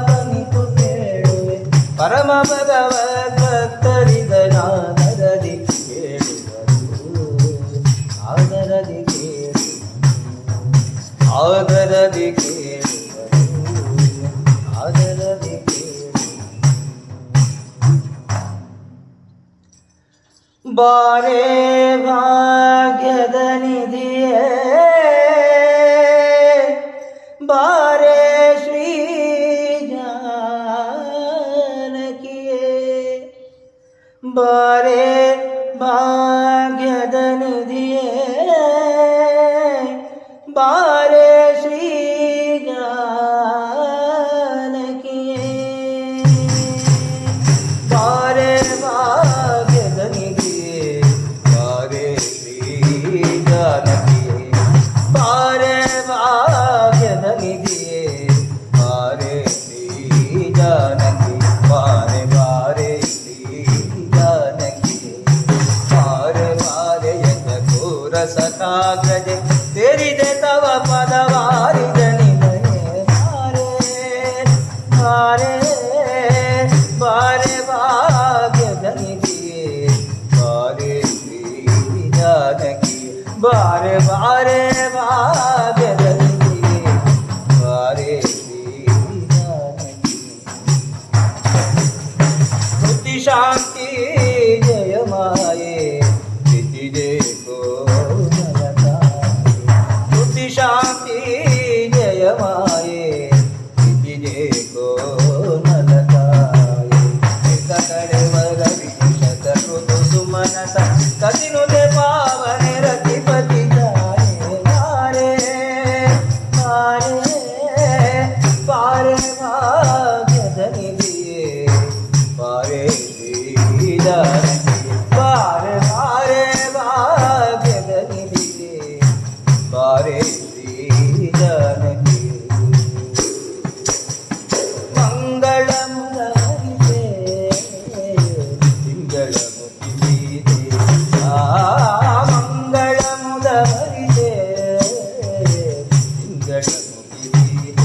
ಪನಿತು ಕೇಳುವೆ ಪರಮ ಭಗವದ್ಭಕ್ತರಿದ ನಾದರದಿ ಕೇಳುವರು ಆದರದಿ ಆದರದಿ ಕೇಳುವರು ಆದರದಿ ಬಾರೆ ಭಾಗ್ಯದ ನಿಧಿಯೇ ಬಾರೆ ಶ್ರೀ ಜಾನಕಿಯೇ ಬಾರೆ ಭಾಗ್ಯದ ನಿಧಿಯೇ ಬಾರೆ ಶ್ರೀ ಜಾನಕಿಯೇ ಬಾರೆ ಭಾಗ್ಯದ ನಿಧಿಯೇ ಬಾರೆ ಶ್ರೀ ಜಾನಕಿಯೇ ಬಾರೆ ಭಾಗ್ಯದ ನಿಧಿಯೇ ಬಾರೆ ಶ್ರೀ ಜಾನಕಿ ಬಾರೆ ಬಾರೆ ಶ್ರೀ ಜಾನಕಿಯೇ ಬಾರೆ ಬಾರೆ ಯತ ಘೋರ ಸಖಾಗ್ರಜೆ ಸೇರಿದೆ ತವ ಪದವಾರಿದ ನಿನಯೇ ಬಾರೆ ಬಾರೆ ಬಾರೆ ಭಾಗ್ಯದ ನಿಧಿಯೇ ಬಾರೆ ಶ್ರೀ ಜಾನಕಿ ಬಾರೆ ಬಾರೆ ಭಾಗ್ಯದ ನಿಧಿಯೇ ಬಾರೆ ಶ್ರೀ ಜಾನಕಿ ಬುದ್ಧಿ ಶಾಂತಿ ಜಯ ಮಾಯೆ ಸ್ಥಿತಿ ಜಯ ಬುದ್ಧಿ ಶಾಂತಿ ಜಯ ಮಾಯೆ ಸ್ಥಿತಿ ಜಯ ಕಡೆವರ ವಿಶತ ಋತು ಸುಮನಸ ಕದಿನುದೆ ಪಾವನೆ ರತಿಪತಿ ಜಾಯೆ ಬಾರೆ ಬಾರೆ ಬಾರೆ ಭಾಗ್ಯದ ನಿಧಿಯೇ ಬಾರೆ ಶ್ರೀ ಜಾನಕಿ ಬಾರೆ ಬಾರೆ ಭಾಗ್ಯದ ನಿಧಿಯೇ ಬಾರೆ ಶ್ರೀ ಜಾನಕಿ ಮಂಗಳ ಮುರಳಿದೆ ತಿಂಗಳ ಮುಗಿದಿದೆ ಮಂಗಳ ಮುದವರಿದೆ ತಿಂಗಳ ಮುಗಿದಿದೆ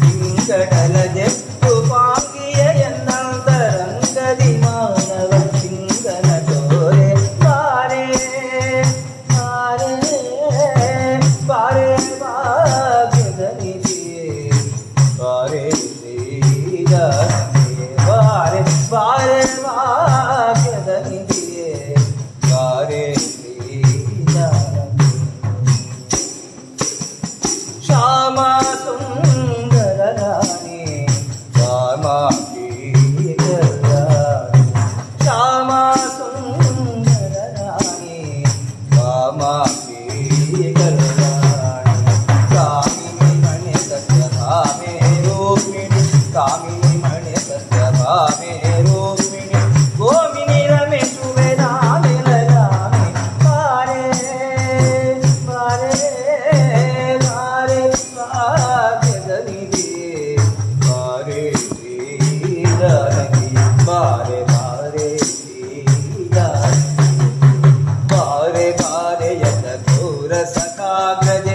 ತಿಂಗಳ ಜೆಟ್ಟು ಪಾಂಗಿಯ ಎನ್ನಂತರಂಗದಿ ಮಾನವ ಸಿಂಗನ ತೋರೆ ಬಾರೆ ಬಾರೆ ಬಾರೆ ಭಾಗ್ಯದ ನಿಧಿಯೇ ಬಾರೆ ಶ್ರೀ ಜಾನಕಿ ಬಾರೆ ಬಾರೆ ಭಾಗ್ಯದ ನಿಧಿಯೇ ಬಾರೆ ಶ್ರೀ ಜಾನಕಿ ಶ್ಯಾಮ ಸುಂದರ ರಾಣಿ ಶ್ಯಾಮಾಂಗಿ ಕಲ್ಯಾಣಿ ಶ್ಯಾಮ ಸುಂದರ ರಾಣಿ ಶ್ಯಾಮಾಂಗಿ ಕಲ್ಯಾಣಿ ಕಾಮಿನಿ ಮಣಿ ಸತ್ಯಭಾಮೆ ರೂಪಿಣಿ ಕಾಮಿನಿ ಮಣಿ ಸತ್ಯಭಾಮೆ ರೂಪಿಣಿ ಗೋಮಿನಿ ರಮೇಶುವೆ ನಾಮೆ ಲಗಾಮೆ ಬಾರೆ ಬಾರೆ ಬಾರೆ ಭಾಗ್ಯದ ನಿಧಿಯೇ ಬಾರೆ ಶ್ರೀ ಜಾನಕಿ ಬಾರೆ ಬಾರೆ ಶ್ರೀ ಜಾನಕಿ ಬಾರೆ ಬಾರೆ ಯತ ಘೋರ ಸಖಾಗ್ರಜ